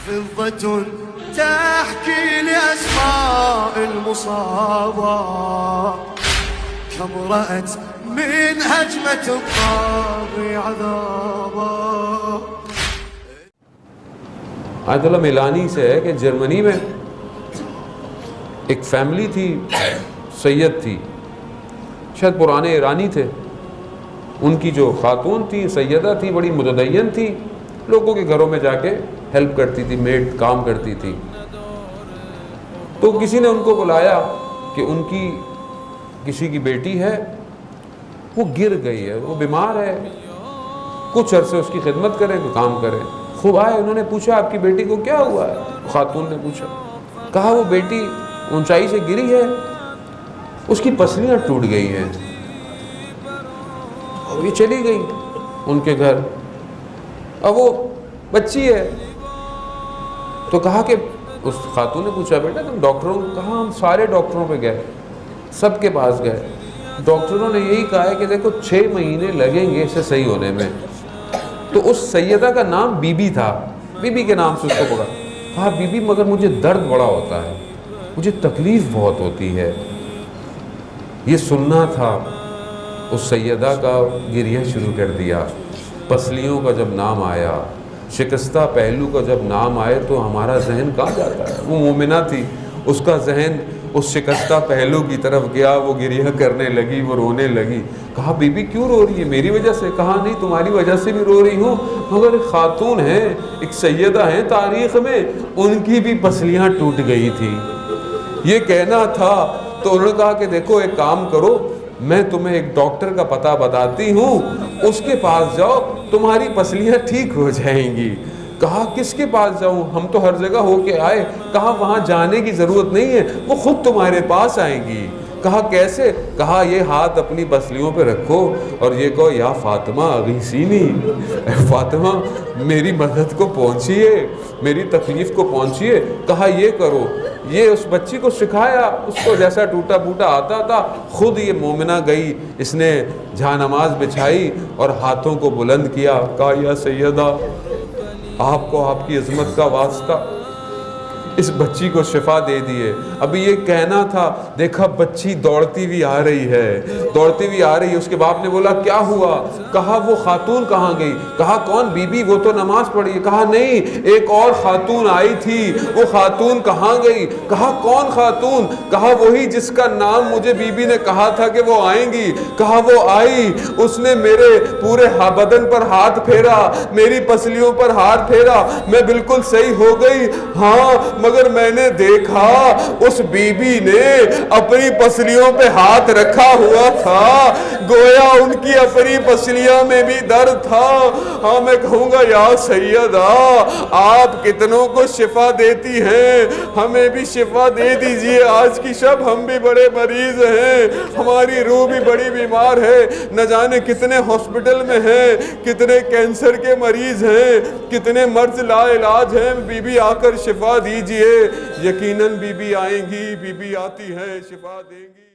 فضة تحكي لأسماء المصابة كم رأت من هجمة الطاغي عذابا. آیت اللہ میلانی سے ہے کہ جرمنی میں ایک فیملی تھی، سید تھی، شاید پرانے ایرانی تھے. ان کی جو خاتون تھی، سیدہ تھی، بڑی متدین تھی، لوگوں کے گھروں میں جا کے ہیلپ کرتی تھی، میڈ کام کرتی تھی. تو کسی نے ان کو بلایا کہ ان کی کسی کی بیٹی ہے، وہ گر گئی ہے، وہ بیمار ہے، کچھ عرصے اس کی خدمت کریں، کام کریں. خوب آئے، انہوں نے پوچھا آپ کی بیٹی کو کیا ہوا ہے؟ خاتون نے پوچھا، کہا وہ بیٹی اونچائی سے گری ہے، اس کی پسلیاں ٹوٹ گئی ہیں. اور یہ چلی گئی ان کے گھر. اب وہ بچی ہے. تو کہا کہ اس خاتون نے پوچھا بیٹا تم ڈاکٹروں کو؟ کہا ہم سارے ڈاکٹروں پہ گئے، سب کے پاس گئے. ڈاکٹروں نے یہی کہا ہے کہ دیکھو 6 مہینے لگیں گے اسے صحیح ہونے میں. تو اس سیدہ کا نام بی بی تھا، بی بی کے نام سے اس کو پکڑا. کہا بی بی مگر مجھے درد بڑا ہوتا ہے، مجھے تکلیف بہت ہوتی ہے. یہ سننا تھا. اس سیدہ کا گریہ شروع کر دیا. پسلیوں کا جب نام آیا، شکستہ پہلو کا جب نام آئے تو ہمارا ذہن کہاں جاتا ہے؟ وہ مومنہ تھی، اس کا ذہن اس شکستہ پہلو کی طرف گیا. وہ گریہ کرنے لگی، وہ رونے لگی. کہا بی بی کیوں رو رہی ہے؟ میری وجہ سے؟ کہا نہیں، تمہاری وجہ سے بھی رو رہی ہوں، مگر ایک خاتون ہیں، ایک سیدہ ہیں تاریخ میں، ان کی بھی پسلیاں ٹوٹ گئی تھی. یہ کہنا تھا. تو انہوں نے کہا کہ دیکھو ایک کام کرو، میں تمہیں ایک ڈاکٹر کا پتہ بتاتی ہوں، اس کے پاس جاؤ، تمہاری پسلیاں ٹھیک ہو جائیں گی. کہا کس کے پاس جاؤں؟ ہم تو ہر جگہ ہو کے آئے. کہا وہاں جانے کی ضرورت نہیں ہے، وہ خود تمہارے پاس آئیں گی. کہا کیسے؟ کہا یہ ہاتھ اپنی پسلیوں پہ رکھو اور یہ کہو یا فاطمہ اغیثینی، فاطمہ میری مدد کو پہنچیے، میری تکلیف کو پہنچیے. کہا یہ کرو. یہ اس بچی کو سکھایا، اس کو جیسا ٹوٹا پوٹا آتا تھا. خود یہ مومنہ گئی، اس نے جہاں نماز بچھائی اور ہاتھوں کو بلند کیا. کہا یا سیدہ، آپ کو آپ کی عظمت کا واسطہ، اس بچی کو شفا دے دیے. ابھی یہ کہنا تھا، دیکھا بچی دوڑتی بھی آ رہی ہے، دوڑتی بھی آ رہی ہے. اس کے باپ نے بولا کیا ہوا؟ کہا وہ خاتون کہاں گئی؟ کہا کون؟ بی بی، وہ تو نماز پڑھی ہے. کہا نہیں، ایک اور خاتون آئی تھی، وہ خاتون کہاں گئی؟ کہا کون خاتون؟ کہا وہی جس کا نام مجھے بی بی نے کہا تھا کہ وہ آئیں گی. کہا وہ آئی، اس نے میرے پورے بدن پر ہاتھ پھیرا، میری پسلیوں پر ہاتھ پھیرا، میں بالکل صحیح ہو گئی. ہاں مگر میں نے دیکھا اس بی بی نے اپنی پسلیوں پہ ہاتھ رکھا ہوا تھا، گویا ان کی اپنی پسلیاں میں بھی درد تھا. ہاں میں کہوں گا یا سیدہ، آپ کتنوں کو شفا دیتی ہیں، ہمیں بھی شفا دے دیجئے. آج کی شب ہم بھی بڑے مریض ہیں، ہماری روح بھی بڑی بیمار ہے، نہ جانے کتنے ہاسپٹل میں ہیں، کتنے کینسر کے مریض ہیں، کتنے مرض لا علاج ہیں. بی بی آ کر شفا دیجئے. یقیناً بی بی آئیں گی، بی بی آتی ہیں، شفا دیں گی.